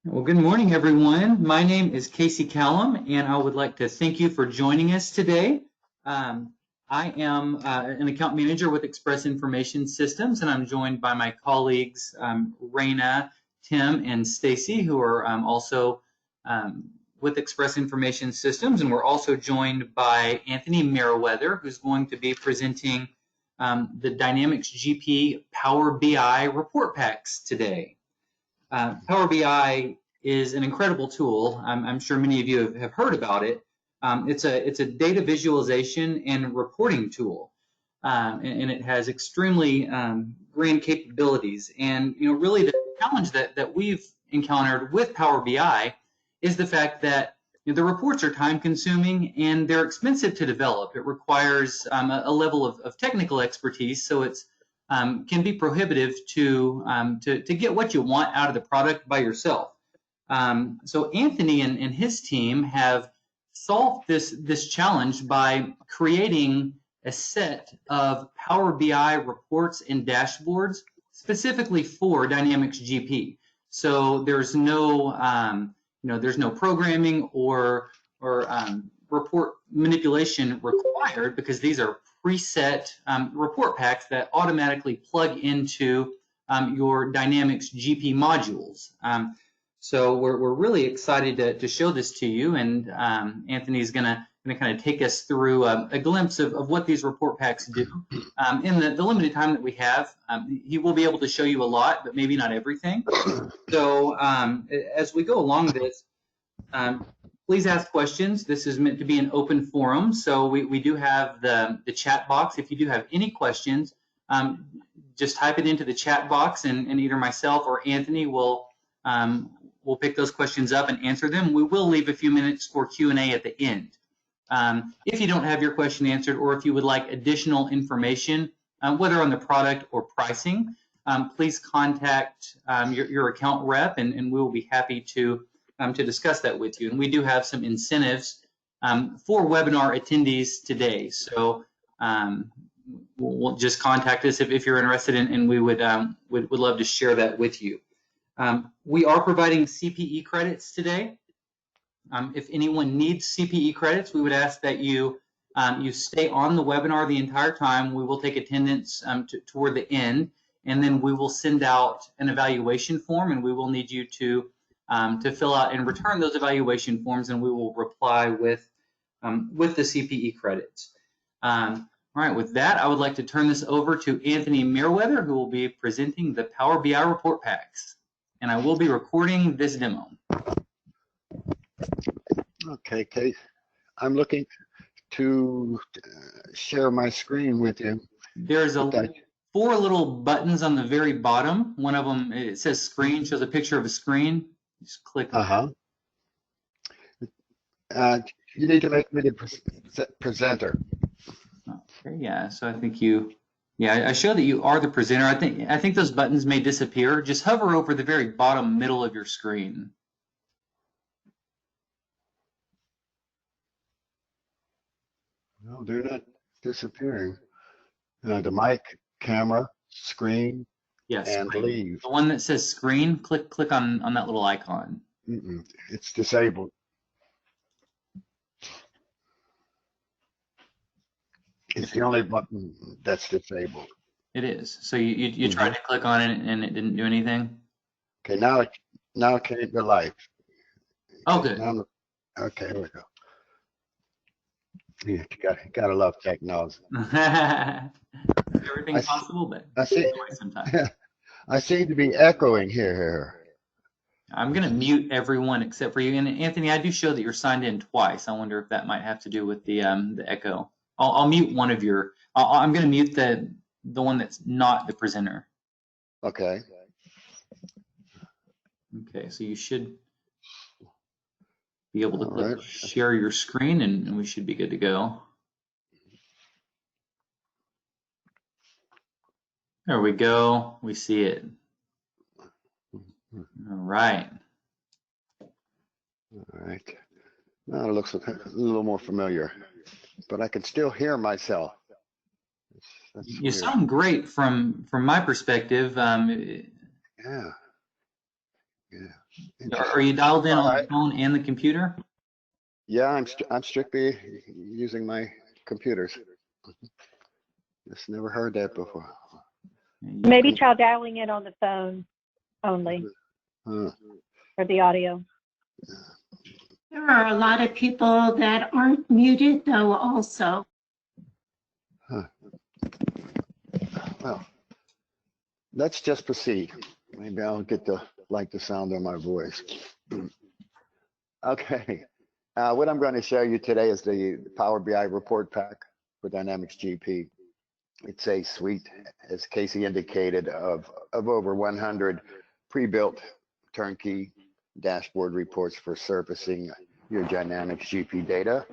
Well, good morning, everyone. My name is Casey Callum, and I would like to thank you for joining us today. I am an account manager with Express Information Systems, and I'm joined by my colleagues, Raina, Tim, and Stacy, who are also with Express Information Systems. And we're also joined by Anthony Merriweather, who's going to be presenting the Dynamics GP Power BI report packs today. Power BI is an incredible tool. I'm sure many of you have heard about it. It's a data visualization and reporting tool, and it has extremely grand capabilities. And really the challenge that we've encountered with Power BI is the fact that the reports are time-consuming and they're expensive to develop. It requires a level of technical expertise, so it's can be prohibitive to get what you want out of the product by yourself. So Anthony and his team have solved this challenge by creating a set of Power BI reports and dashboards specifically for Dynamics GP. So there's no there's no programming or report manipulation required, because these are preset report packs that automatically plug into your Dynamics GP modules. So we're really excited to show this to you, and Anthony's gonna kind of take us through a glimpse of what these report packs do. In the limited time that we have, he will be able to show you a lot, but maybe not everything. So as we go along this, please ask questions. This is meant to be an open forum, so we do have the chat box. If you do have any questions, just type it into the chat box, and either myself or Anthony will pick those questions up and answer them. We will leave a few minutes for Q&A at the end. If you don't have your question answered, or if you would like additional information, whether on the product or pricing, please contact your account rep, and we will be happy to discuss that with you. And we do have some incentives for webinar attendees today. So we'll just contact us if you're interested, and we would love to share that with you. We are providing CPE credits today. If anyone needs CPE credits, we would ask that you stay on the webinar the entire time. We will take attendance toward the end, and then we will send out an evaluation form, and we will need you to fill out and return those evaluation forms, and we will reply with the CPE credits. All right, with that, I would like to turn this over to Anthony Merriweather, who will be presenting the Power BI report packs. And I will be recording this demo. Okay, Kate. I'm looking to share my screen with you. There's four little buttons on the very bottom. One of them, it says screen, shows a picture of a screen. Just click on it. You need to make me the presenter. Okay, yeah, so I think I show that you are the presenter. I think those buttons may disappear. Just hover over the very bottom middle of your screen. No, they're not disappearing. The mic, camera, screen, yes, and screen. leave. The one that says screen, click on that little icon. It's disabled. It's the only button that's disabled. It is. So you tried to click on it and it didn't do anything? Okay, now it came to life. Oh, good. Okay, here we go. Yeah, you gotta love technology. Everything's possible, but sometimes. I seem to be echoing here. I'm going to mute everyone except for you. And Anthony, I do show that you're signed in twice. I wonder if that might have to do with the echo. I'll mute one of your. I'm going to mute the one that's not the presenter. Okay. Okay, so you should be able to click share your screen, and we should be good to go. There we go. We see it. All right. Now it looks a little more familiar, but I can still hear myself. You sound great from my perspective. Yeah. Yeah. Are you dialed in All on the right. phone and the computer? Yeah, I'm strictly using my computers. Just never heard that before. Maybe try dialing in on the phone only for the audio. There are a lot of people that aren't muted though also. Well, let's just proceed. Maybe I'll get to like the sound of my voice. Okay. What I'm going to show you today is the Power BI report pack for Dynamics GP. It's a suite, as Casey indicated, of over 100 pre-built turnkey dashboard reports for surfacing your Dynamics GP data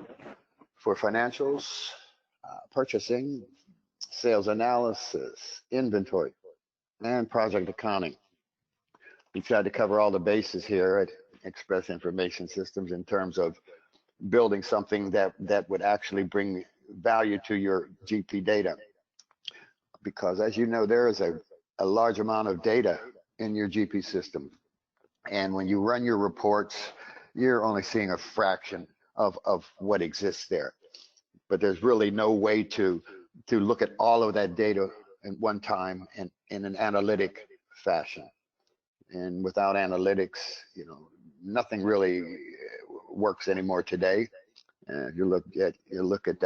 for financials, purchasing, sales analysis, inventory, and project accounting. We tried to cover all the bases here at Express Information Systems in terms of building something that would actually bring value to your GP data. Because as you know, there is a large amount of data in your GP system. And when you run your reports, you're only seeing a fraction of what exists there. But there's really no way to look at all of that data at one time and in an analytic fashion. And without analytics, you know, nothing really works anymore today. You look at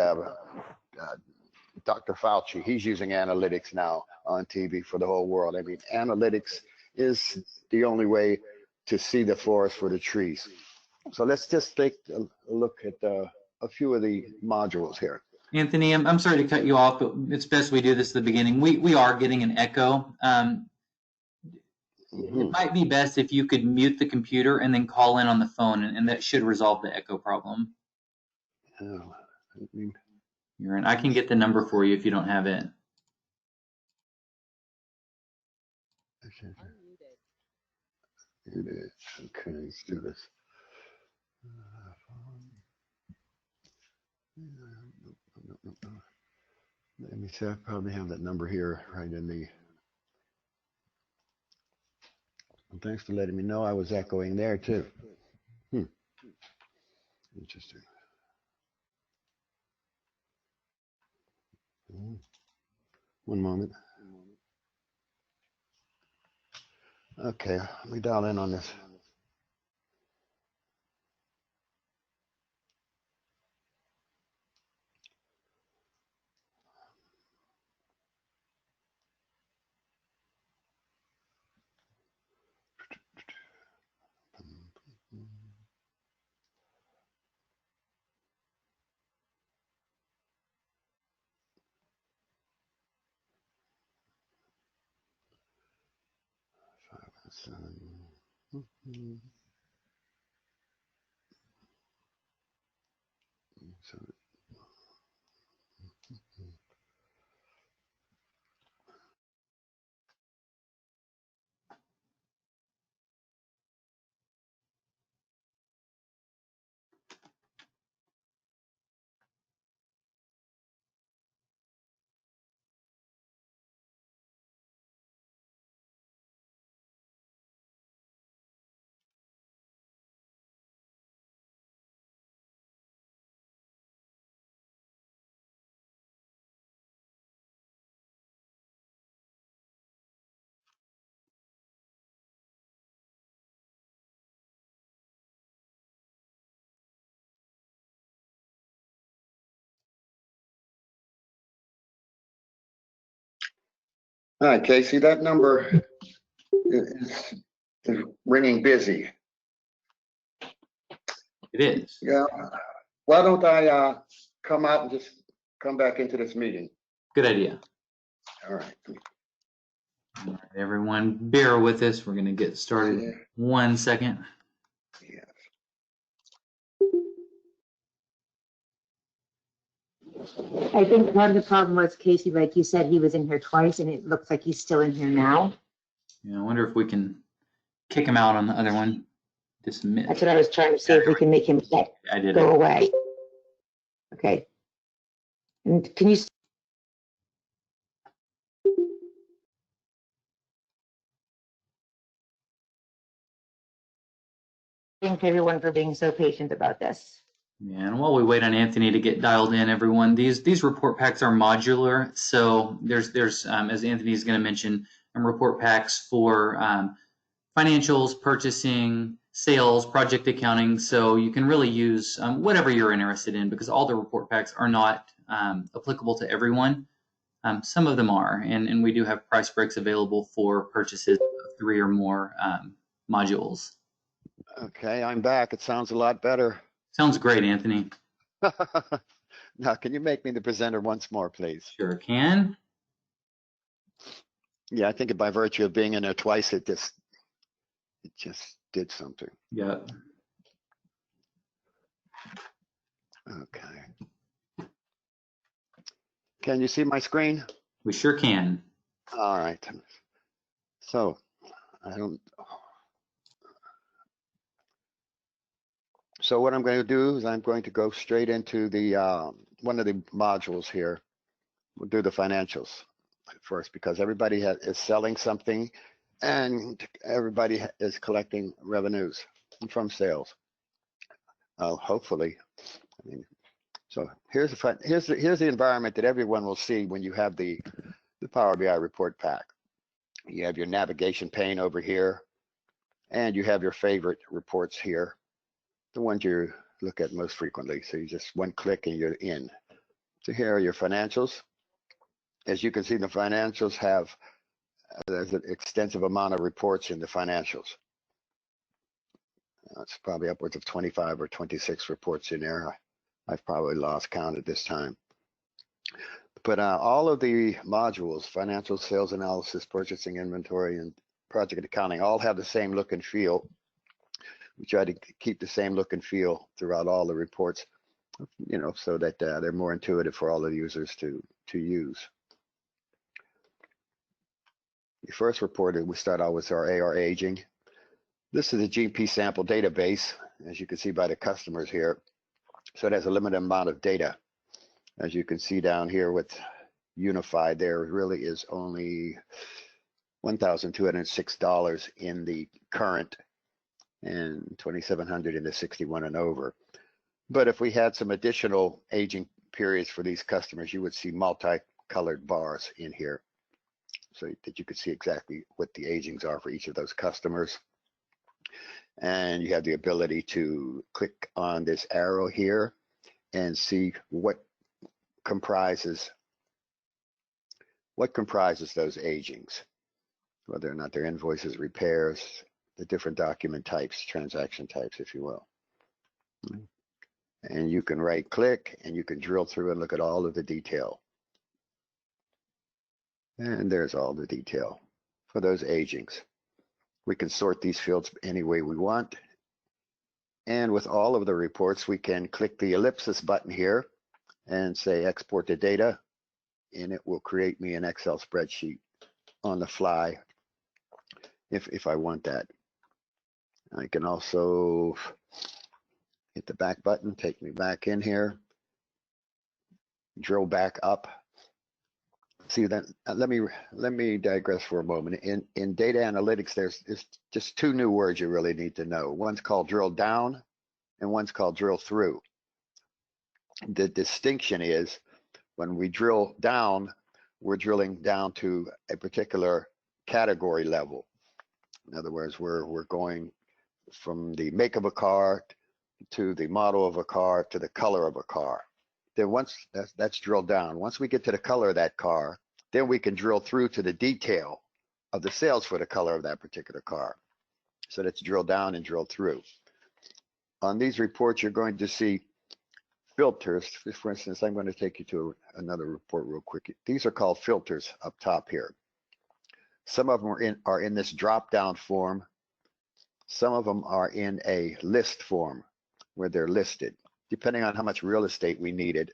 Dr. Fauci, he's using analytics now on TV for the whole world. I mean, analytics is the only way to see the forest for the trees. So let's just take a look at a few of the modules here. Anthony, I'm sorry to cut you off, but it's best we do this at the beginning. We are getting an echo. It might be best if you could mute the computer and then call in on the phone, and that should resolve the echo problem. You're in. I can get the number for you if you don't have it. Okay, let's do this. Let me see, I probably have that number here right in the. And thanks for letting me know I was echoing there too. Interesting. One moment. Okay, let me dial in on this. All right, Casey, that number is ringing busy. It is. Yeah. Why don't I come out and just come back into this meeting? Good idea. All right. All right, everyone, bear with us. We're going to get started. Yeah. 1 second. Yeah. I think part of the problem was Casey, like you said, he was in here twice and it looks like he's still in here now. Yeah, I wonder if we can kick him out on the other one. Dismiss. That's what I was trying to see if we can make him I did go it. away. Okay. And can you Thank everyone for being so patient about this. Yeah, and while we wait on Anthony to get dialed in, everyone, these report packs are modular. So there's as Anthony's going to mention, report packs for financials, purchasing, sales, project accounting. So you can really use whatever you're interested in, because all the report packs are not applicable to everyone. Some of them are, and we do have price breaks available for purchases of 3 or more modules. Okay, I'm back. It sounds a lot better. Sounds great, Anthony. Now, can you make me the presenter once more, please? Sure can. Yeah, I think by virtue of being in there twice, it just did something. Yep. Okay. Can you see my screen? We sure can. All right. So So what I'm going to do is I'm going to go straight into the one of the modules here. We'll do the financials first, because everybody is selling something and everybody is collecting revenues from sales. Hopefully. I mean, so here's the environment that everyone will see when you have the Power BI report pack. You have your navigation pane over here, and you have your favorite reports here, the ones you look at most frequently. So you just one click and you're in. So here are your financials. As you can see, the financials have, there's an extensive amount of reports in the financials. It's probably upwards of 25 or 26 reports in there. I've probably lost count at this time. But all of the modules, financial, sales analysis, purchasing, inventory, and project accounting, all have the same look and feel. We try to keep the same look and feel throughout all the reports, you know, so that they're more intuitive for all the users to use. The first report, we start out with our AR aging. This is a GP sample database, as you can see by the customers here. So it has a limited amount of data. As you can see down here with Unified, there really is only $1,206 in the current and $2,700 in the 61 and over. But if we had some additional aging periods for these customers, you would see multicolored bars in here so that you could see exactly what the agings are for each of those customers. And you have the ability to click on this arrow here and see what comprises those agings, whether or not they're invoices, repairs, the different document types, transaction types, if you will. And you can right click and you can drill through and look at all of the detail. And there's all the detail for those agings. We can sort these fields any way we want. And with all of the reports, we can click the ellipsis button here and say export the data, and it will create me an Excel spreadsheet on the fly if I want that. I can also hit the back button, take me back in here, drill back up. See that? Let me digress for a moment. In data analytics, there's just two new words you really need to know. One's called drill down, and one's called drill through. The distinction is when we drill down, we're drilling down to a particular category level. In other words, we're going from the make of a car to the model of a car to the color of a car. Then once that's drilled down, once we get to the color of that car, then we can drill through to the detail of the sales for the color of that particular car. So that's drill down and drill through. On these reports, you're going to see filters. For instance, I'm going to take you to another report real quick. These are called filters up top here. Some of them are in this drop-down form. Some of them are in a list form where they're listed, depending on how much real estate we needed.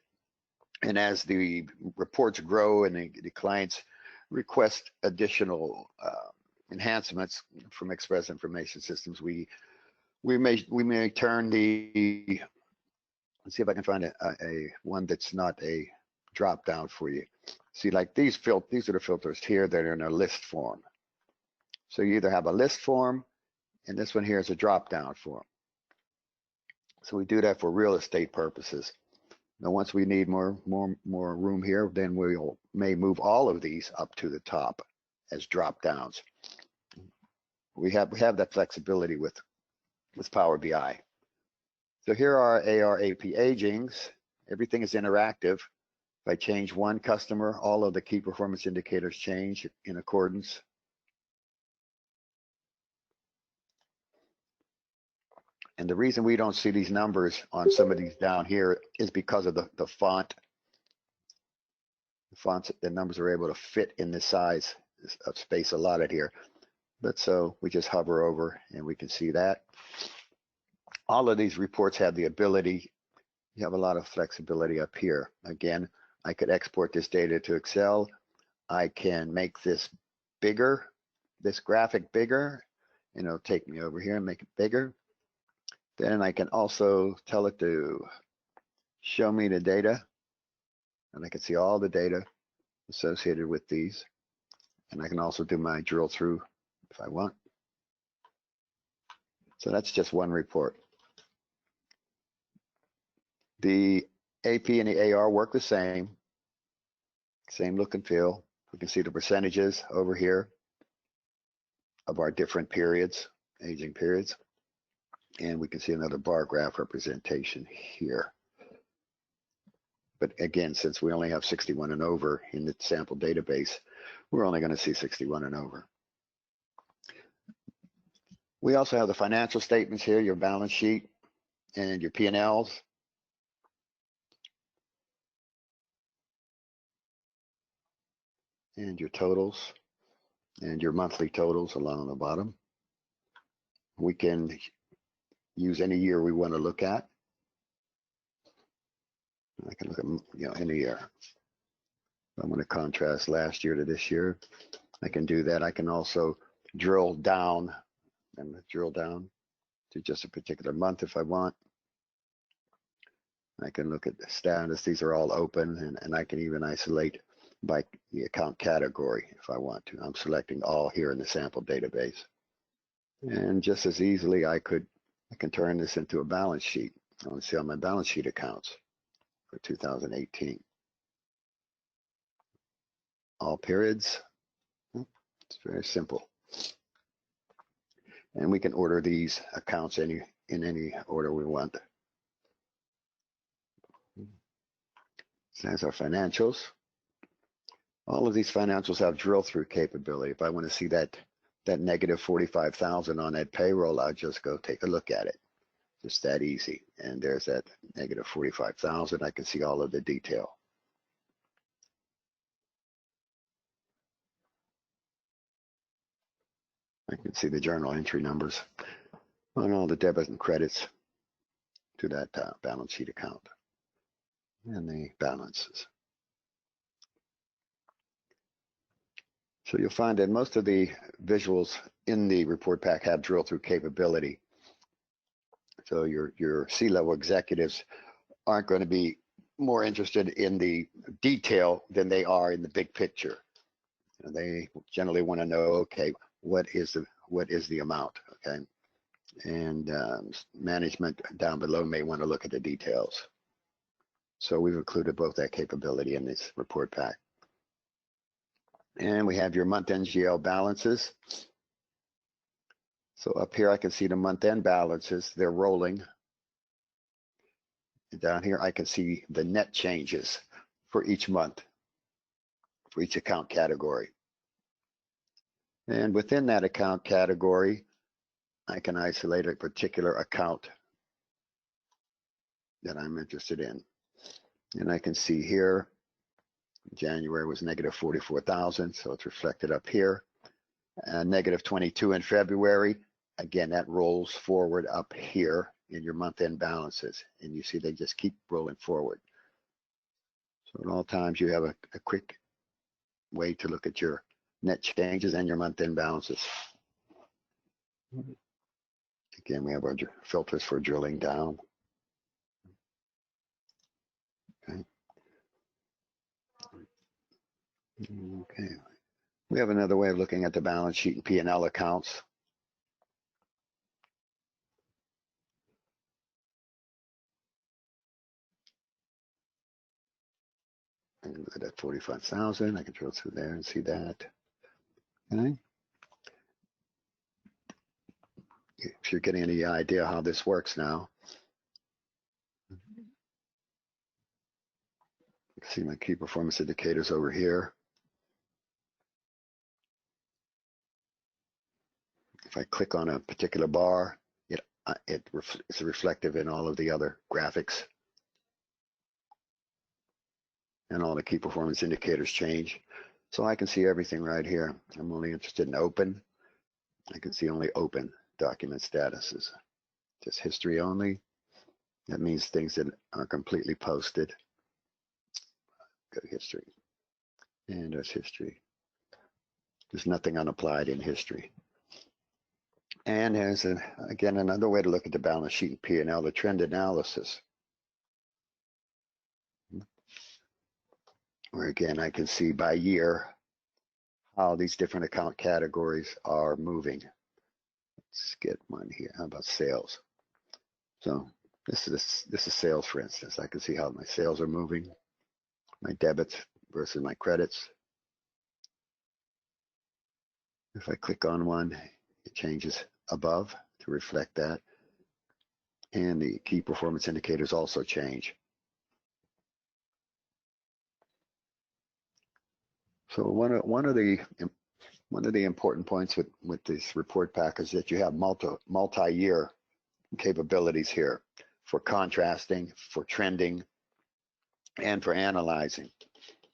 And as the reports grow and the clients request additional enhancements from Express Information Systems, we may turn the, let's see if I can find a one that's not a drop down for you. See, like these are the filters here that are in a list form. So you either have a list form, and this one here is a drop down form. So we do that for real estate purposes. Now, once we need more room here, then we may move all of these up to the top as drop downs. We have that flexibility with Power BI. So here are AR/AP agings. Everything is interactive. If I change one customer, all of the key performance indicators change in accordance. And the reason we don't see these numbers on some of these down here is because of the font. The fonts, the numbers are able to fit in the size of space allotted here. But so we just hover over and we can see that. All of these reports have the ability, you have a lot of flexibility up here. Again, I could export this data to Excel. I can make this bigger, this graphic bigger, and it'll take me over here and make it bigger. Then I can also tell it to show me the data, and I can see all the data associated with these. And I can also do my drill through if I want. So that's just one report. The AP and the AR work the same look and feel. We can see the percentages over here of our different periods, aging periods. And we can see another bar graph representation here. But again, since we only have 61 and over in the sample database, we're only going to see 61 and over. We also have the financial statements here, your balance sheet and your P&Ls. And your totals and your monthly totals along the bottom. We can use any year we want to look at. I can look at any year. I'm going to contrast last year to this year. I can do that. I can also drill down to just a particular month if I want. I can look at the status. These are all open, and I can even isolate by the account category if I want to. I'm selecting all here in the sample database. And just as easily I can turn this into a balance sheet. I want to see all my balance sheet accounts for 2018. All periods. It's very simple. And we can order these accounts in any order we want. So that's our financials. All of these financials have drill through capability. If I want to see that negative 45,000 on that payroll, I'll just go take a look at it. Just that easy. And there's that negative 45,000. I can see all of the detail. I can see the journal entry numbers on all the debit and credits to that balance sheet account and the balances. So you'll find that most of the visuals in the report pack have drill through capability. So your C-level executives aren't going to be more interested in the detail than they are in the big picture. They generally want to know, okay, what is the amount, okay? And management down below may want to look at the details. So we've included both that capability in this report pack. And we have your month-end GL balances. So up here, I can see the month-end balances. They're rolling. And down here, I can see the net changes for each month, for each account category. And within that account category, I can isolate a particular account that I'm interested in. And I can see here, January was negative 44,000, so it's reflected up here. Negative 22 in February. Again, that rolls forward up here in your month-end balances. And you see they just keep rolling forward. So at all times, you have a quick way to look at your net changes and your month-end balances. Again, we have our filters for drilling down. Okay. Okay. We have another way of looking at the balance sheet and P&L accounts. And look at that 45,000. I can drill through there and see that. Okay. If you're getting any idea how this works now. See my key performance indicators over here. If I click on a particular bar, it's reflective in all of the other graphics. And all the key performance indicators change. So I can see everything right here. I'm only interested in open. I can see only open document statuses. Just history only. That means things that are completely posted. Go to history. And there's history. There's nothing unapplied in history. And there's, again, another way to look at the balance sheet and P&L, the trend analysis. Where again, I can see by year how these different account categories are moving. Let's get one here. How about sales? So this is sales, for instance. I can see how my sales are moving, my debits versus my credits. If I click on one, it changes above to reflect that. And the key performance indicators also change. So one of the important points with this report pack is that you have multi-year capabilities here for contrasting, for trending, and for analyzing,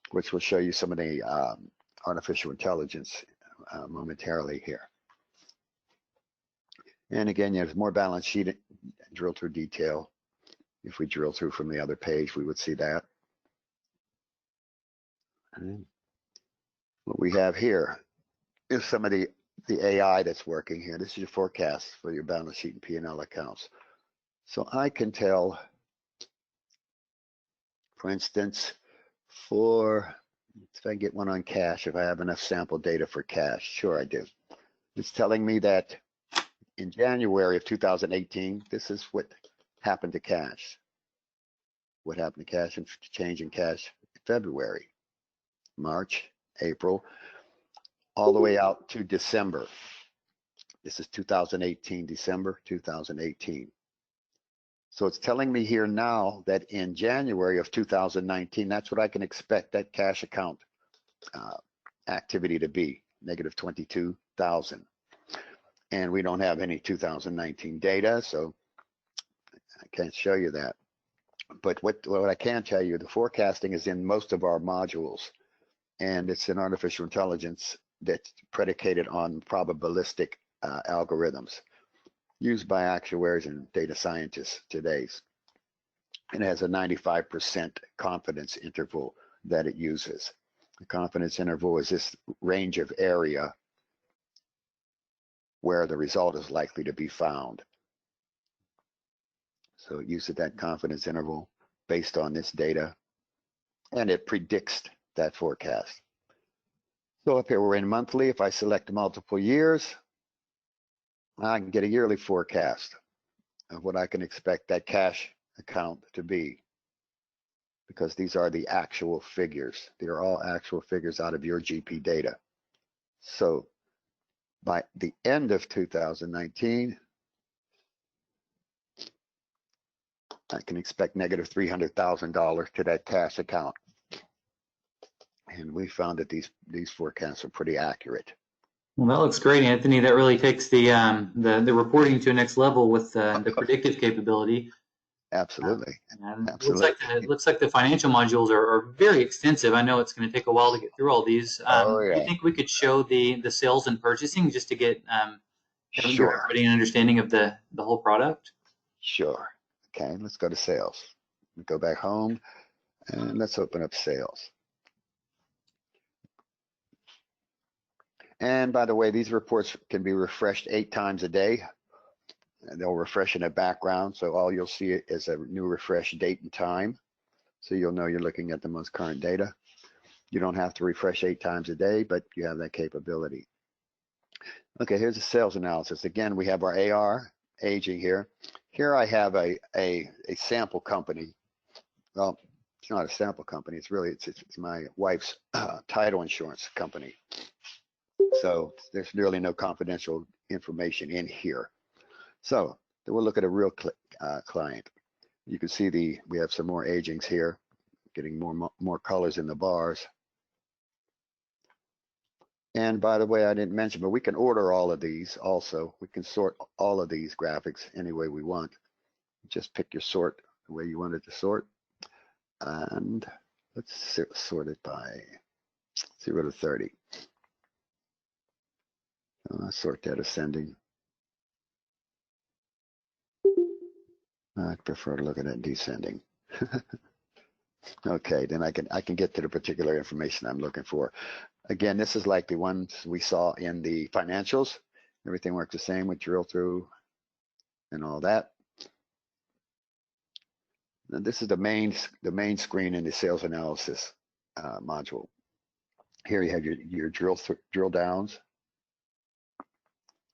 which will show you some of the artificial intelligence momentarily here. And again, there's more balance sheet, drill through detail. If we drill through from the other page, we would see that. And what we have here is some of the AI that's working here. This is your forecast for your balance sheet and P&L accounts. So I can tell, for instance, if I get one on cash, if I have enough sample data for cash, sure I do. It's telling me that in January of 2018, this is what happened to cash. What happened to cash and change in cash in February, March, April, all the way out to December. This is 2018, December 2018. So it's telling me here now that in January of 2019, that's what I can expect that cash account activity to be, negative 22,000. And we don't have any 2019 data, so I can't show you that. But what I can tell you, the forecasting is in most of our modules, and it's an artificial intelligence that's predicated on probabilistic algorithms used by actuaries and data scientists today. And it has a 95% confidence interval that it uses. The confidence interval is this range of area where the result is likely to be found. So it uses that confidence interval based on this data, and it predicts that forecast. So up here we're in monthly. If I select multiple years, I can get a yearly forecast of what I can expect that cash account to be, because these are the actual figures. They are all actual figures out of your GP data. So by the end of 2019, I can expect negative $300,000 to that cash account. And we found that these forecasts are pretty accurate. Well, that looks great, Anthony. That really takes the reporting to a next level with the predictive capability. Absolutely. Absolutely. Looks like the financial modules are very extensive. I know it's going to take a while to get through all these. Oh, yeah. Do you think we could show the sales and purchasing just to get Sure. everybody an understanding of the whole product? Sure. Okay, let's go to sales. We go back home and let's open up sales. And by the way, these reports can be refreshed 8 times a day. And they'll refresh in the background, so all you'll see is a new refresh date and time. So you'll know you're looking at the most current data. You don't have to refresh 8 times a day, but you have that capability. Okay, here's the sales analysis. Again, we have our AR aging here. Here I have a sample company. Well, It's not a sample company. It's really, it's my wife's title insurance company. So there's really no confidential information in here. So then we'll look at a real client. You can see we have some more agings here, getting more colors in the bars. And by the way, I didn't mention, but we can order all of these also. We can sort all of these graphics any way we want. Just pick your sort the way you want it to sort. And let's sort it by 0 to 30. Sort that ascending. I'd prefer to look at it descending. Okay, then I can get to the particular information I'm looking for. Again, this is like the ones we saw in the financials. Everything works the same with drill through and all that. Now, this is the main screen in the sales analysis module. Here you have your drill downs.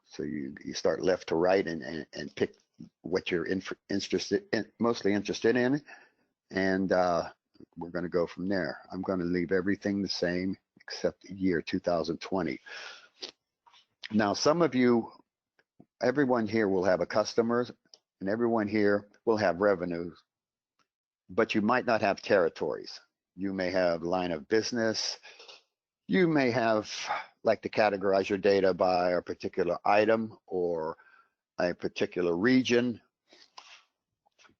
So you start left to right and pick what you're mostly interested in, and we're going to go from there. I'm going to leave everything the same except year 2020. Now, some of you, everyone here will have a customer, and everyone here will have revenues, but you might not have territories. You may have line of business. You may have, like, to categorize your data by a particular item or a particular region.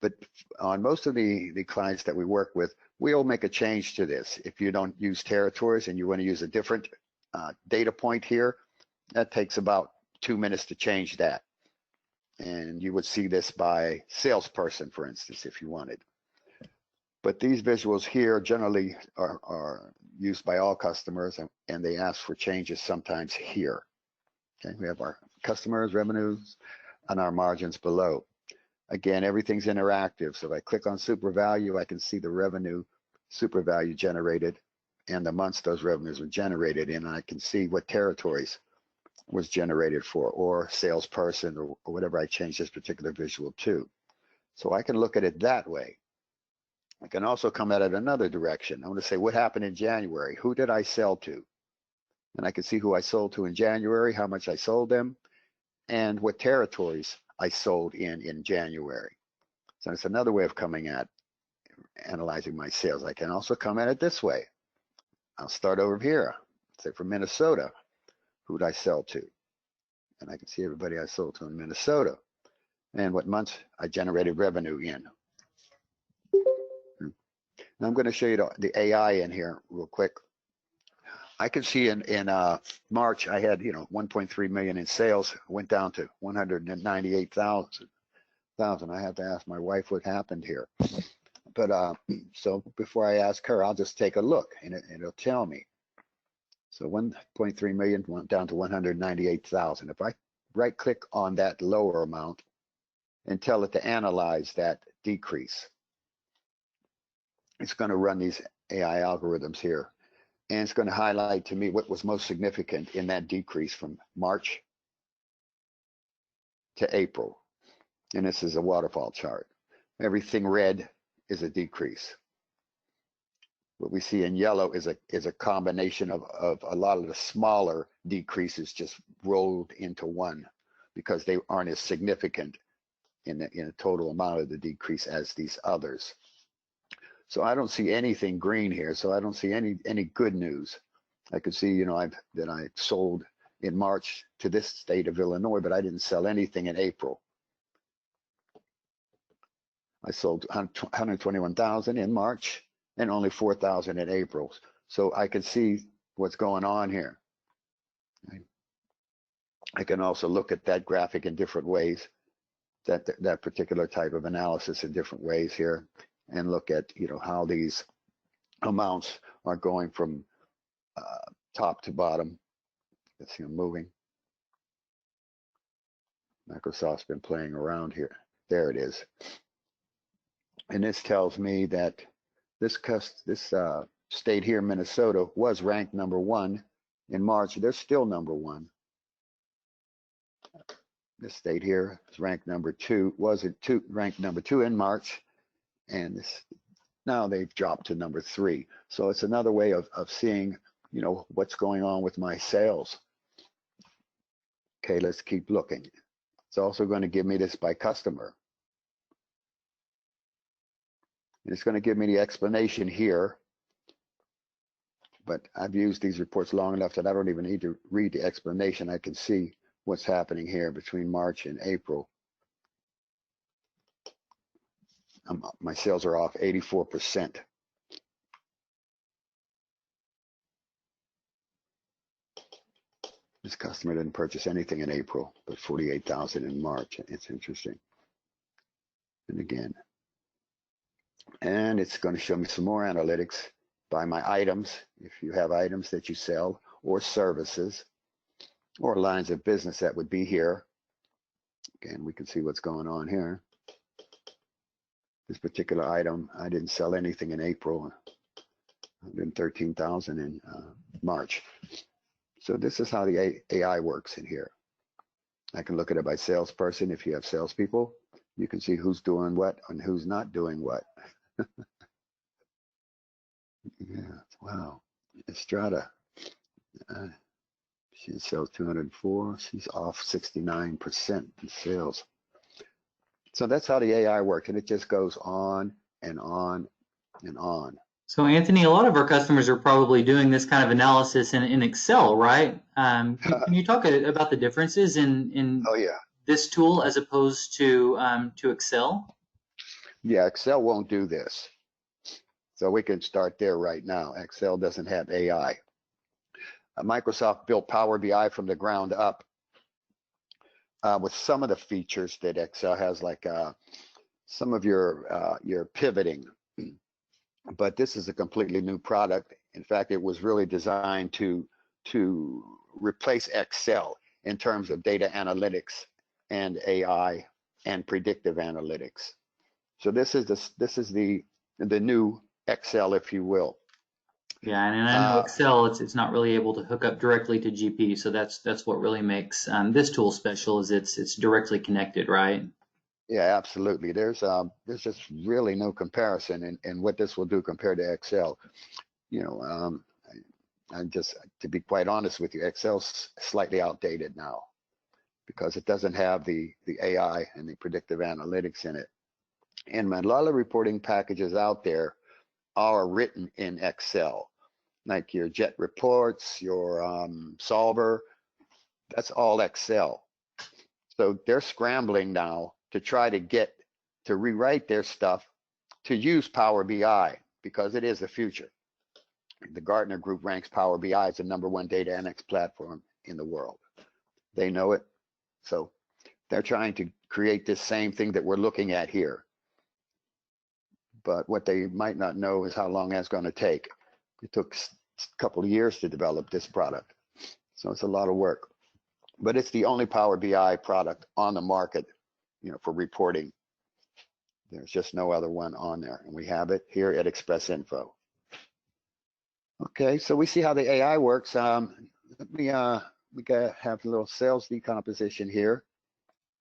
But on most of the clients that we work with, we'll make a change to this. If you don't use territories and you want to use a different data point here, that takes about 2 minutes to change that. And you would see this by salesperson, for instance, if you wanted. But these visuals here generally are used by all customers, and they ask for changes sometimes here. Okay, we have our customers, revenues, and our margins below. Again, everything's interactive. So if I click on super value, I can see the revenue super value generated and the months those revenues were generated in. And I can see what territories was generated for, or salesperson, or whatever I changed this particular visual to. So I can look at it that way. I can also come at it another direction. I want to say, what happened in January? Who did I sell to? And I can see who I sold to in January, how much I sold them, and what territories I sold in January. So it's another way of coming at analyzing my sales. I can also come at it this way. I'll start over here. Say for Minnesota, who did I sell to? And I can see everybody I sold to in Minnesota and what months I generated revenue in. Now I'm going to show you the AI in here real quick. I can see in March I had 1.3 million in sales, went down to 198,000. I have to ask my wife what happened here. But so before I ask her, I'll just take a look and it'll tell me. So 1.3 million went down to 198,000. If I right click on that lower amount and tell it to analyze that decrease, it's going to run these AI algorithms here. And it's going to highlight to me what was most significant in that decrease from March to April. And this is a waterfall chart. Everything red is a decrease. What we see in yellow is a combination of a lot of the smaller decreases just rolled into one because they aren't as significant in the total amount of the decrease as these others. So I don't see anything green here. So I don't see any good news. I could see, that I sold in March to this state of Illinois, but I didn't sell anything in April. I sold 121,000 in March and only 4,000 in April. So I can see what's going on here. I can also look at that graphic in different ways, that particular type of analysis in different ways here, and look at how these amounts are going from top to bottom. Let's see them moving. Microsoft's been playing around here. There it is. And this tells me that this state here, Minnesota, was ranked #1 in March. They're still #1. This state here is ranked #2, ranked #2 in March. And Now they've dropped to number 3. So it's another way of seeing, you know, what's going on with my sales. Okay, let's keep looking. It's also going to give me this by customer. And it's going to give me the explanation here. But I've used these reports long enough that I don't even need to read the explanation. I can see what's happening here between March and April. My sales are off 84%. This customer didn't purchase anything in April, but 48,000 in March. It's interesting. And again, and it's going to show me some more analytics by my items. If you have items that you sell or services or lines of business, that would be here. Again, we can see what's going on here. This particular item, I didn't sell anything in April, 113,000 in March. So this is how the AI works in here. I can look at it by salesperson. If you have salespeople, you can see who's doing what and who's not doing what. Yeah, wow. Estrada, she sells 204. She's off 69% in sales. So that's how the AI works, and it just goes on and on and on. So Anthony, a lot of our customers are probably doing this kind of analysis in Excel, right? Can you talk about the differences in Oh yeah, this tool as opposed to Excel? yeah. Excel won't do this, so we can start there right now. Excel doesn't have AI. Microsoft built Power BI from the ground up with some of the features that Excel has, like some of your pivoting. But this is a completely new product. In fact, it was really designed to replace Excel in terms of data analytics and AI and predictive analytics. So this is the new Excel, if you will. Yeah, and I know Excel, it's not really able to hook up directly to GP, so that's what really makes this tool special. Is it's directly connected, right? Yeah, absolutely. There's just really no comparison in what this will do compared to Excel. You know, I'm just, to be quite honest with you, Excel's slightly outdated now because it doesn't have the AI and the predictive analytics in it. And a lot of reporting packages out there are written in Excel, like your Jet Reports, your Solver. That's all Excel. So they're scrambling now to try to rewrite their stuff to use Power BI because it is the future. The Gartner Group ranks Power BI as the #1 data analytics platform in the world. They know it. So they're trying to create this same thing that we're looking at here. But what they might not know is how long that's going to take. It took a couple of years to develop this product. So it's a lot of work. But it's the only Power BI product on the market, you know, for reporting. There's just no other one on there. And we have it here at Express Info. Okay, so we see how the AI works. We have a little sales decomposition here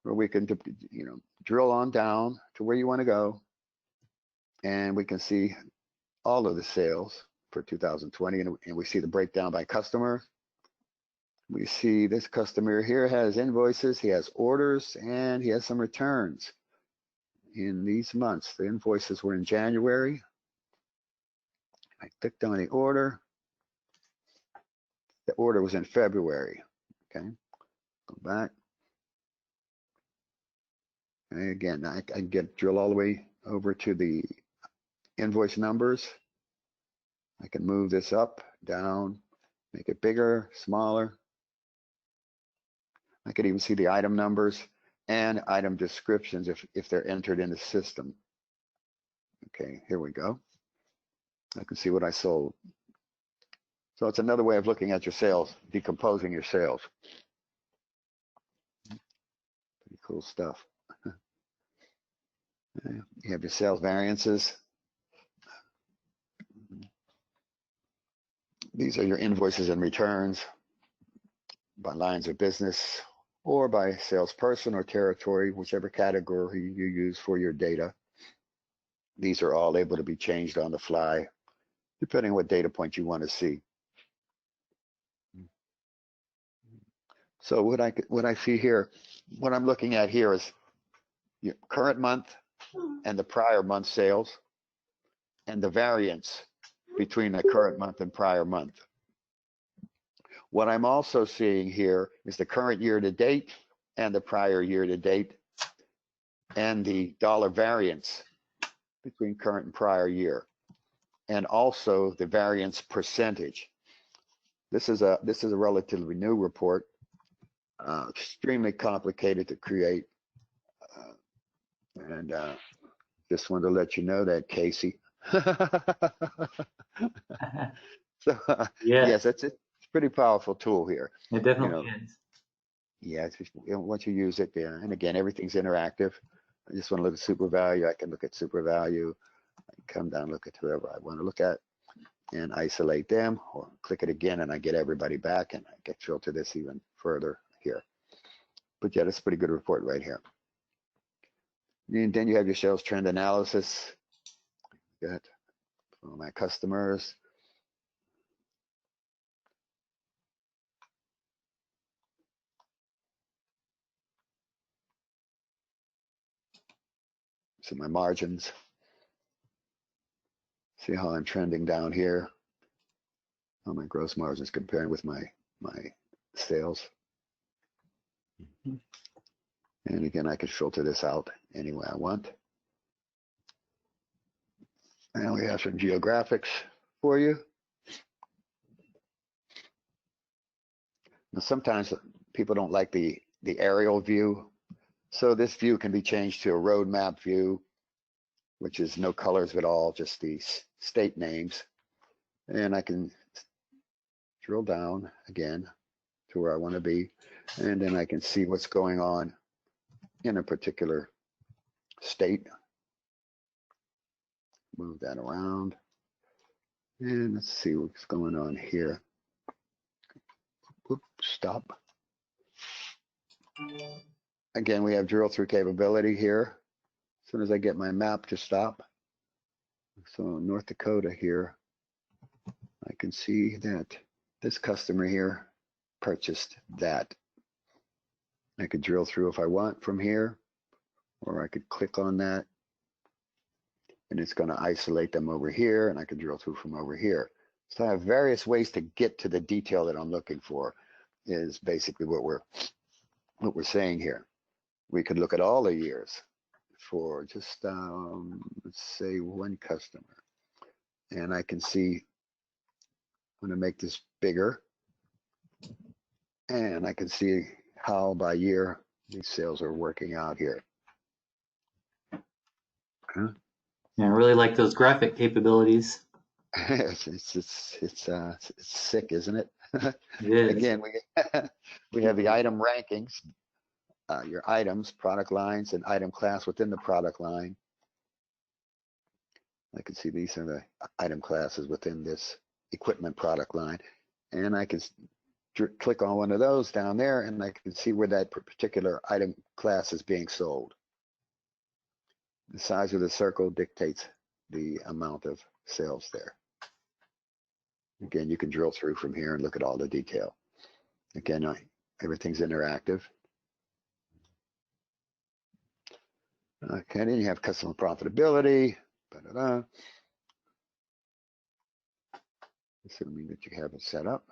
where we can, you know, drill on down to where you want to go. And we can see all of the sales for 2020, and we see the breakdown by customer. We see this customer here has invoices, he has orders, and he has some returns in these months. The invoices were in January. I clicked on the order. The order was in February. Okay, go back. And again, I can drill all the way over to the invoice numbers. I can move this up, down, make it bigger, smaller. I could even see the item numbers and item descriptions if they're entered in the system. Okay, here we go. I can see what I sold. So it's another way of looking at your sales, decomposing your sales. Pretty cool stuff. You have your sales variances. These are your invoices and returns by lines of business or by salesperson or territory, whichever category you use for your data. these are all able to be changed on the fly, depending on what data point you want to see. So what I see here, what I'm looking at here is your current month and the prior month sales and the variance between the current month and prior month. What I'm also seeing here is the current year to date and the prior year to date and the dollar variance between current and prior year, and also the variance percentage. This is a relatively new report, extremely complicated to create, and just wanted to let you know that, Casey. So yes, it's a pretty powerful tool here. It definitely is. Yeah, it's just, once you use it, yeah, and again, everything's interactive. I just want to look at super value. I can look at super value. I can come down, look at whoever I want to look at, and isolate them, or click it again, and I get everybody back, and I can filter this even further here. But yeah, that's a pretty good report right here. And then you have your sales trend analysis. Got all my customers. So my margins. See how I'm trending down here. How my gross margins comparing with my sales. And again, I could filter this out any way I want. And we have some geographics for you. Now, sometimes people don't like the aerial view. So this view can be changed to a roadmap view, which is no colors at all, just these state names. And I can drill down again to where I want to be. And then I can see what's going on in a particular state. Move that around. And let's see what's going on here. Whoops, stop. Again, we have drill through capability here. As soon as I get my map to stop. So North Dakota here, I can see that this customer here purchased that. I could drill through if I want from here, or I could click on that and it's going to isolate them over here, and I could drill through from over here. So I have various ways to get to the detail that I'm looking for, is basically what we're saying here. We could look at all the years for just, let's say, one customer. And I can see, I'm going to make this bigger. And I can see how by year these sales are working out here. Huh? Yeah, I really like those graphic capabilities. It's sick, isn't it? It is. Again, we have the item rankings, your items, product lines, and item class within the product line. I can see these are the item classes within this equipment product line, and I can click on one of those down there, and I can see where that particular item class is being sold. The size of the circle dictates the amount of sales there. Again, you can drill through from here and look at all the detail. Again, everything's interactive. Okay, then you have customer profitability. Assuming that you have it set up.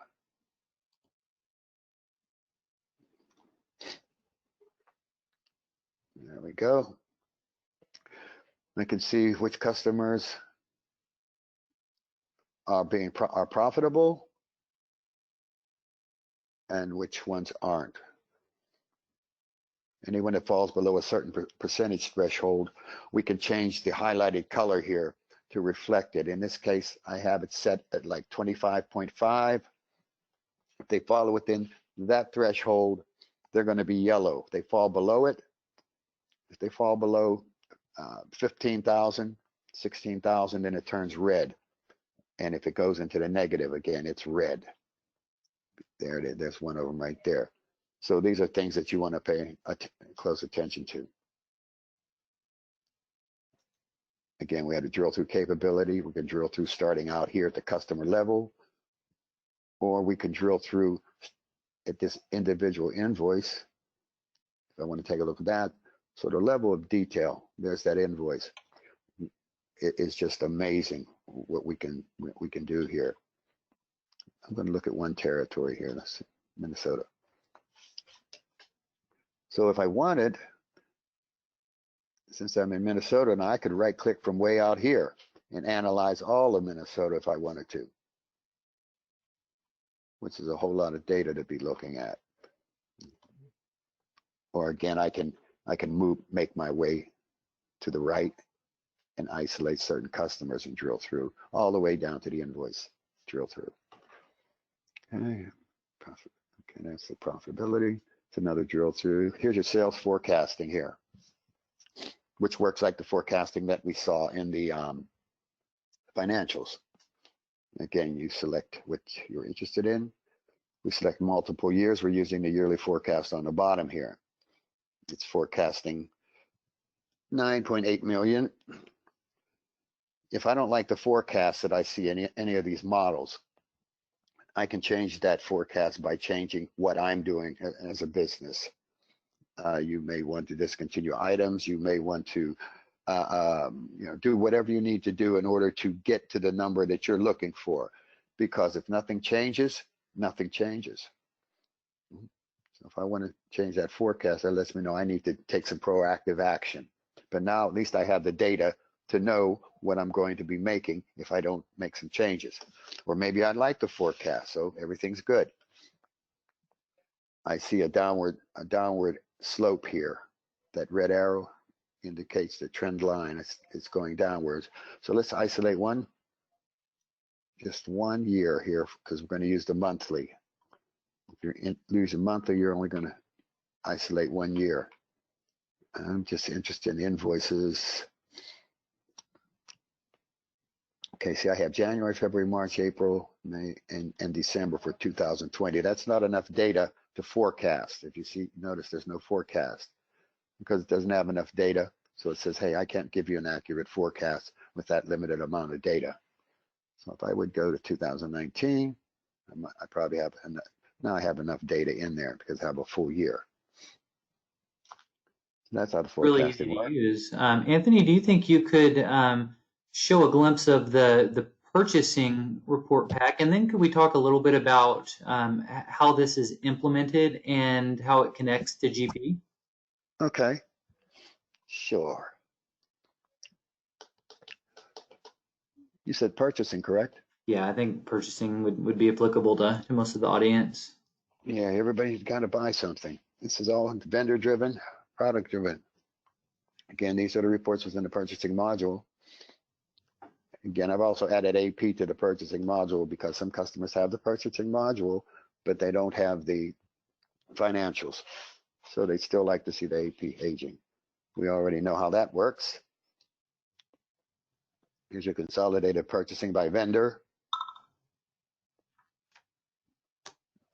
There we go. I can see which customers are profitable and which ones aren't. Anyone that falls below a certain percentage threshold, we can change the highlighted color here to reflect it. In this case, I have it set at like 25.5. If they fall within that threshold, they're going to be yellow. If they fall below it, if they fall below 15,000, 16,000, then it turns red. And if it goes into the negative again, it's red. There it is. There's one of them right there. So these are things that you want to pay close attention to. Again, we had a drill through capability. We can drill through starting out here at the customer level, or we can drill through at this individual invoice. If I want to take a look at that, so the level of detail, there's that invoice. It is just amazing what we can do here. I'm going to look at one territory here. Let's see, Minnesota. So if I wanted, since I'm in Minnesota now, I could right click from way out here and analyze all of Minnesota if I wanted to, which is a whole lot of data to be looking at. Or again, I can make my way to the right and isolate certain customers and drill through all the way down to the invoice, drill through. Okay, that's the profitability. It's another drill through. Here's your sales forecasting here, which works like the forecasting that we saw in the financials. Again, you select what you're interested in. We select multiple years. We're using the yearly forecast on the bottom here. It's forecasting 9.8 million. If I don't like the forecast that I see in any of these models, I can change that forecast by changing what I'm doing as a business. You may want to discontinue items. You may want to do whatever you need to do in order to get to the number that you're looking for. Because if nothing changes, nothing changes. So if I want to change that forecast, that lets me know I need to take some proactive action. But now at least I have the data to know what I'm going to be making if I don't make some changes. Or maybe I like the forecast, so everything's good. I see a downward slope here. That red arrow indicates the trend line is going downwards. So let's isolate just 1 year here, because we're going to use the monthly. If you're using monthly, you're only going to isolate 1 year. I'm just interested in invoices. Okay, see, I have January, February, March, April, May, and December for 2020. That's not enough data to forecast. If you see, notice there's no forecast because it doesn't have enough data. So it says, hey, I can't give you an accurate forecast with that limited amount of data. So if I would go to 2019, I probably have enough. Now I have enough data in there because I have a full year. That's how the forecasting Really easy to works. use. Anthony, do you think you could show a glimpse of the purchasing report pack, and then could we talk a little bit about how this is implemented and how it connects to GP? Okay, sure. You said purchasing, correct? Yeah, I think purchasing would be applicable to most of the audience. Yeah, everybody's got to buy something. This is all vendor driven, product driven. Again, these are the reports within the purchasing module. Again, I've also added AP to the purchasing module because some customers have the purchasing module, but they don't have the financials. So they still like to see the AP aging. We already know how that works. Here's your consolidated purchasing by vendor.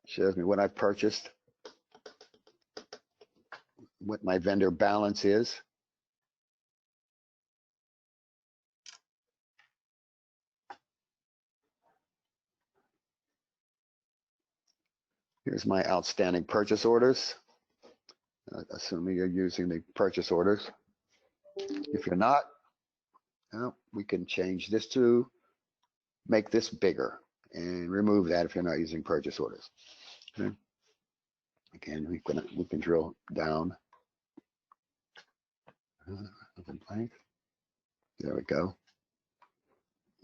Shows me what I purchased, what my vendor balance is. Here's my outstanding purchase orders, assuming you're using the purchase orders. If you're not, well, we can change this to make this bigger and remove that if you're not using purchase orders. Okay. Again, we can drill down. There we go.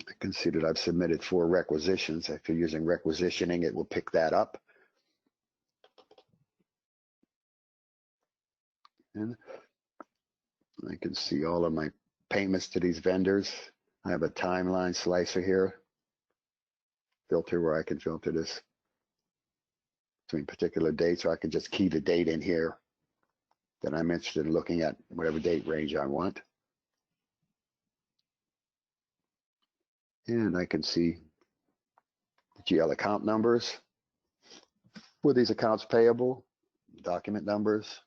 I can see that I've submitted 4 requisitions. If you're using requisitioning, it will pick that up. And I can see all of my payments to these vendors. I have a timeline slicer here. Filter where I can filter this between particular dates, or I can just key the date in here that I'm interested in looking at, whatever date range I want. And I can see the GL account numbers. Were these accounts payable? Document numbers,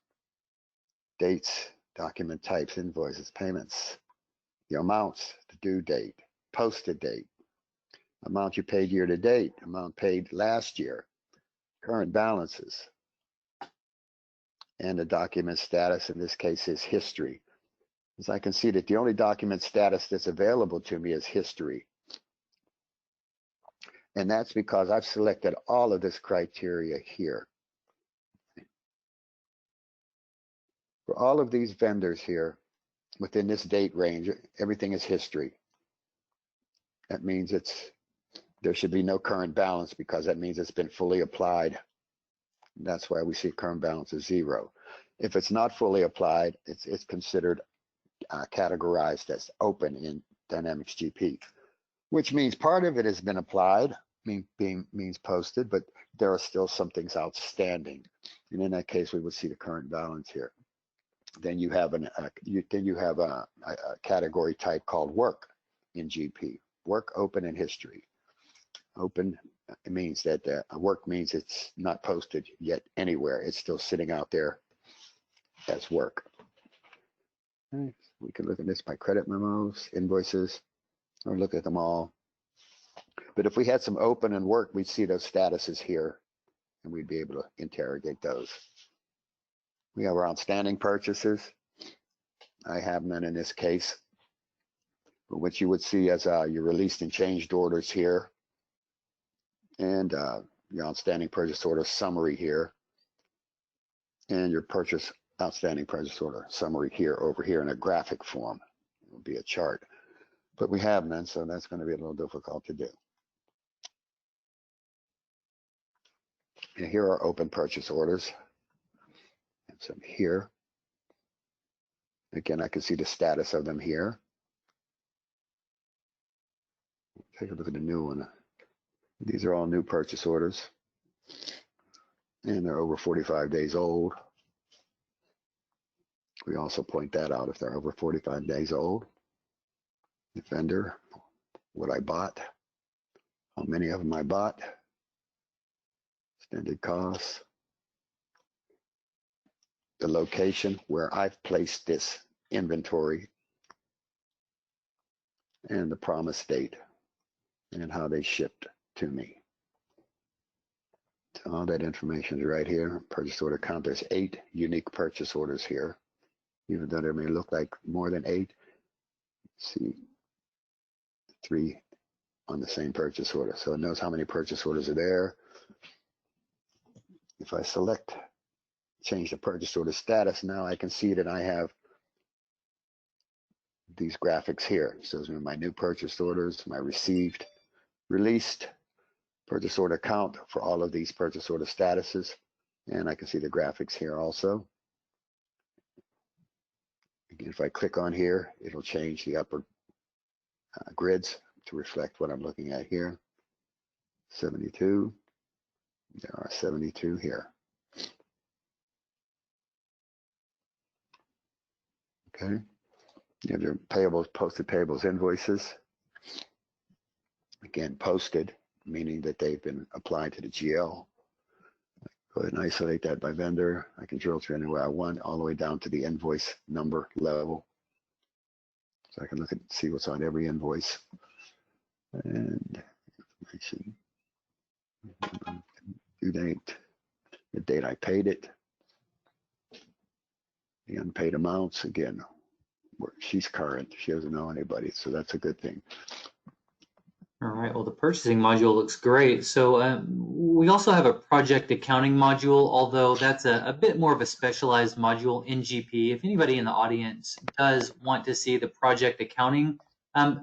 dates, document types, invoices, payments. the amounts, the due date, posted date, amount you paid year to date, amount paid last year, current balances, and the document status, in this case, is history. As I can see that the only document status that's available to me is history. And that's because I've selected all of this criteria here. For all of these vendors here, within this date range, everything is history. That means there should be no current balance because that means it's been fully applied. That's why we see current balance is 0. If it's not fully applied, it's considered categorized as open in Dynamics GP, which means part of it has been applied, means posted, but there are still some things outstanding. And in that case, we would see the current balance here. Then you have a category type called work in GP. Work, open, and history. Open means that work means it's not posted yet anywhere. It's still sitting out there as work. Okay. We can look at this by credit memos, invoices, or look at them all. But if we had some open and work, we'd see those statuses here, and we'd be able to interrogate those. We have our outstanding purchases. I have none in this case. But what you would see as your released and changed orders here, and your outstanding purchase order summary here, and your outstanding purchase order summary here, over here in a graphic form. It will be a chart. But we have none, so that's going to be a little difficult to do. And here are open purchase orders. And some here. Again, I can see the status of them here. Take a look at the new one. These are all new purchase orders. And they're over 45 days old. We also point that out if they're over 45 days old. The vendor, what I bought, how many of them I bought, extended costs, the location where I've placed this inventory, and the promise date and how they shipped to me. So all that information is right here. Purchase order count, there's 8 unique purchase orders here. Even though there may look like more than 8, see 3 on the same purchase order. So it knows how many purchase orders are there. If I select change the purchase order status, now I can see that I have these graphics here. It shows me my new purchase orders, my received, released, purchase order count for all of these purchase order statuses. And I can see the graphics here also. Again, if I click on here, it'll change the upper grids to reflect what I'm looking at here. 72. There are 72 here. Okay. You have your payables, posted payables, invoices. Again, posted, meaning that they've been applied to the GL. Go ahead and isolate that by vendor. I can drill through anywhere I want, all the way down to the invoice number level. So I can look at see what's on every invoice. And information, due date, the date I paid it, the unpaid amounts. Again, she's current. She doesn't know anybody, so that's a good thing. All right, well, the purchasing module looks great. So we also have a project accounting module, although that's a bit more of a specialized module in GP. If anybody in the audience does want to see the project accounting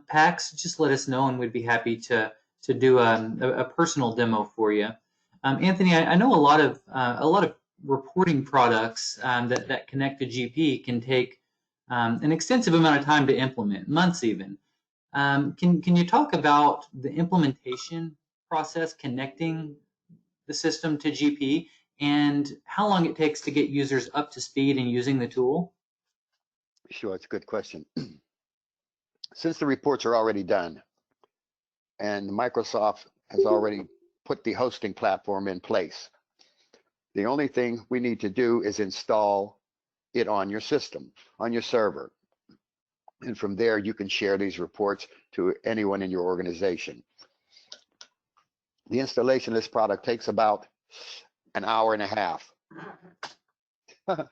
packs, just let us know and we'd be happy to do a personal demo for you. Anthony, I know a lot of reporting products that connect to GP can take an extensive amount of time to implement, months even. Can you talk about the implementation process connecting the system to GP and how long it takes to get users up to speed in using the tool? Sure, it's a good question. Since the reports are already done and Microsoft has already put the hosting platform in place, the only thing we need to do is install it on your system, on your server. And from there, you can share these reports to anyone in your organization. The installation of this product takes about an hour and a half. Oh,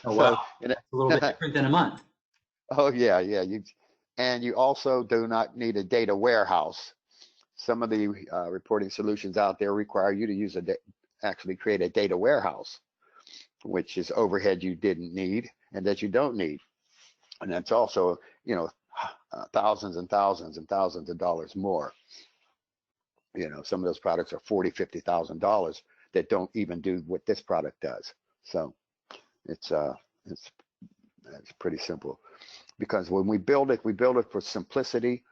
wow. So, It's a little bit different than a month. oh yeah, yeah. And you also do not need a data warehouse. Some of the reporting solutions out there require you to use actually create a data warehouse, which is overhead you didn't need and that you don't need. And that's also, you know, thousands and thousands and thousands of dollars more. You know, some of those products are $40,000, $50,000 that don't even do what this product does. So it's pretty simple, because when we build it for simplicity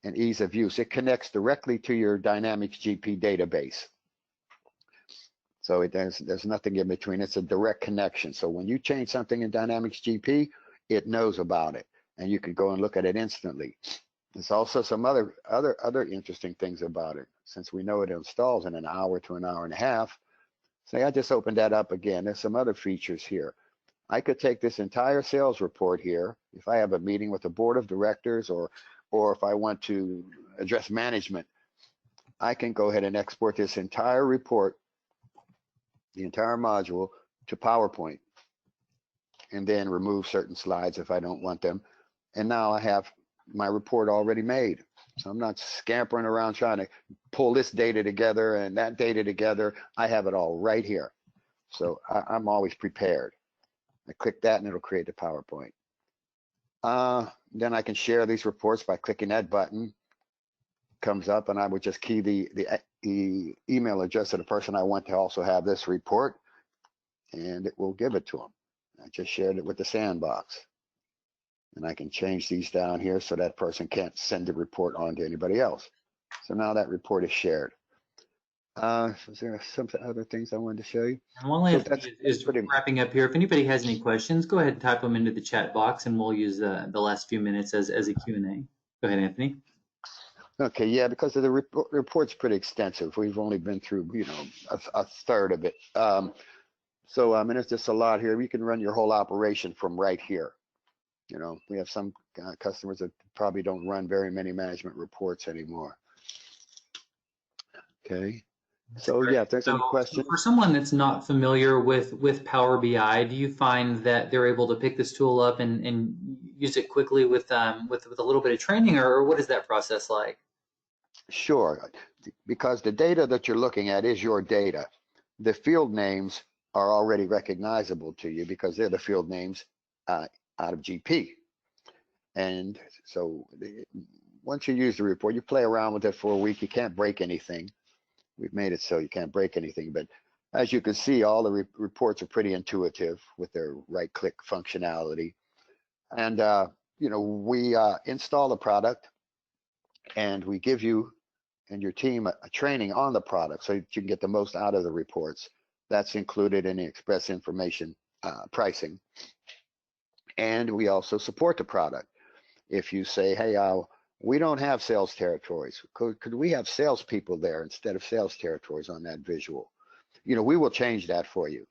and ease of use. It connects directly to your Dynamics GP database. So there's nothing in between. It's a direct connection. So when you change something in Dynamics GP, it knows about it, and you can go and look at it instantly. There's also some other interesting things about it. Since we know it installs in an hour to an hour and a half, say I just opened that up again. There's some other features here. I could take this entire sales report here, if I have a meeting with the board of directors, or if I want to address management, I can go ahead and export this entire report, the entire module, to PowerPoint, and then remove certain slides if I don't want them. And now I have my report already made. So I'm not scampering around trying to pull this data together and that data together. I have it all right here. So I'm always prepared. I click that and it'll create the PowerPoint. Then I can share these reports by clicking that button. Comes up, and I would just key the email address of the person I want to also have this report, and it will give it to them. I just shared it with the sandbox, and I can change these down here so that person can't send the report on to anybody else. So now that report is shared. Was there some other things I wanted to show you? And one last thing is wrapping up here. If anybody has any questions, go ahead and type them into the chat box, and we'll use the last few minutes as a Q&A. Go ahead, Anthony. Okay, yeah, because the report's pretty extensive. We've only been through, you know, a third of it. So I mean, it's just a lot here. You can run your whole operation from right here. You know, we have some customers that probably don't run very many management reports anymore. Okay. So yeah, if there's any questions. For someone that's not familiar with Power BI, do you find that they're able to pick this tool up and use it quickly with a little bit of training, or what is that process like? Sure, because the data that you're looking at is your data. The field names are already recognizable to you because they're the field names out of GP. And so once you use the report, you play around with it for a week. You can't break anything. We've made it so you can't break anything, but as you can see, all the reports are pretty intuitive with their right-click functionality. And you know, we install the product, and we give you and your team a training on the product so that you can get the most out of the reports. That's included in the express information pricing. And we also support the product. If you say, hey, we don't have sales territories, could we have salespeople there instead of sales territories on that visual? You know, we will change that for you,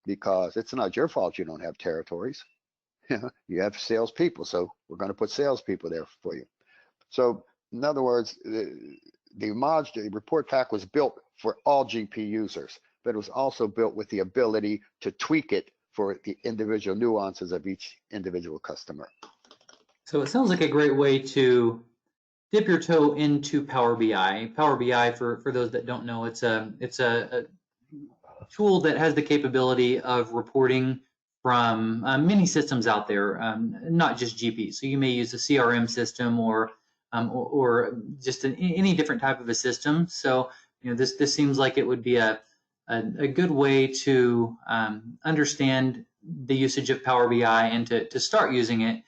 because it's not your fault you don't have territories. You have salespeople, so we're going to put salespeople there for you. So in other words, the report pack was built for all GP users, but it was also built with the ability to tweak it for the individual nuances of each individual customer. So it sounds like a great way to dip your toe into Power BI. Power BI, for those that don't know, it's a tool that has the capability of reporting from many systems out there, not just GP. So you may use a CRM system or just any different type of a system. So you know, this seems like it would be a good way to understand the usage of Power BI and to start using it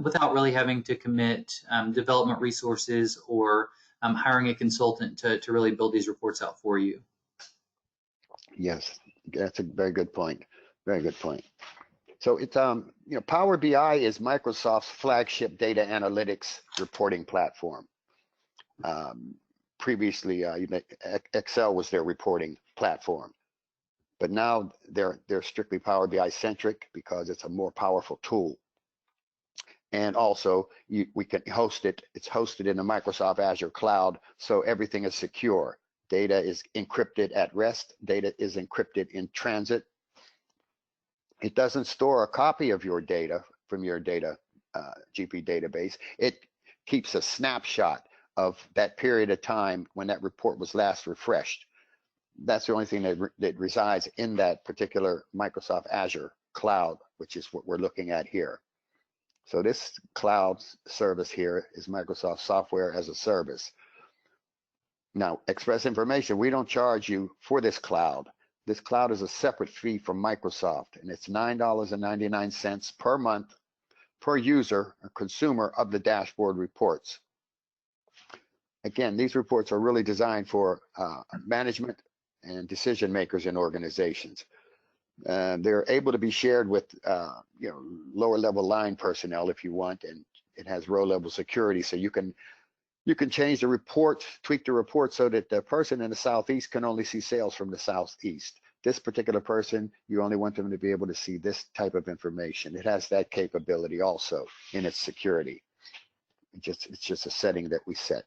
without really having to commit development resources or hiring a consultant to really build these reports out for you. Yes, that's a very good point. Very good point. So it's you know, Power BI is Microsoft's flagship data analytics reporting platform. Previously, Excel was their reporting platform, but now they're strictly Power BI centric because it's a more powerful tool. And also we can host it. It's hosted in the Microsoft Azure cloud, so everything is secure. Data is encrypted at rest. Data is encrypted in transit. It doesn't store a copy of your data from your data GP database. It keeps a snapshot of that period of time when that report was last refreshed. That's the only thing that resides in that particular Microsoft Azure cloud, which is what we're looking at here. So this cloud service here is Microsoft Software as a Service. Now, Express Information, we don't charge you for this cloud. This cloud is a separate fee from Microsoft, and it's $9.99 per month per user or consumer of the dashboard reports. Again, these reports are really designed for management and decision makers in organizations. They're able to be shared with lower level line personnel if you want, and it has row level security, so you can change the report, tweak the report so that the person in the southeast can only see sales from the southeast. This particular person, you only want them to be able to see this type of information. It has that capability also in its security. It's just a setting that we set.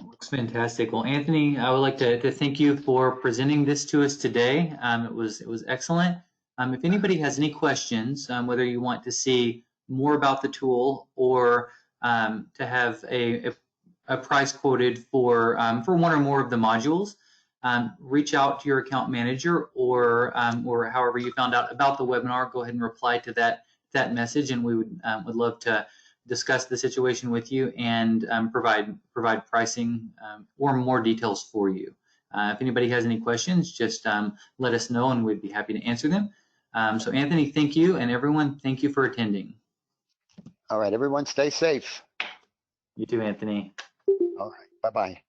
Looks fantastic. Well, Anthony, I would like to thank you for presenting this to us today. It was excellent. If anybody has any questions, whether you want to see more about the tool or to have a price quoted for one or more of the modules, reach out to your account manager or however you found out about the webinar. Go ahead and reply to that message, and we would love to discuss the situation with you and provide pricing or more details for you. If anybody has any questions, just let us know and we'd be happy to answer them. So Anthony, thank you, and everyone, thank you for attending. All right, everyone stay safe. You too, Anthony. All right, bye-bye.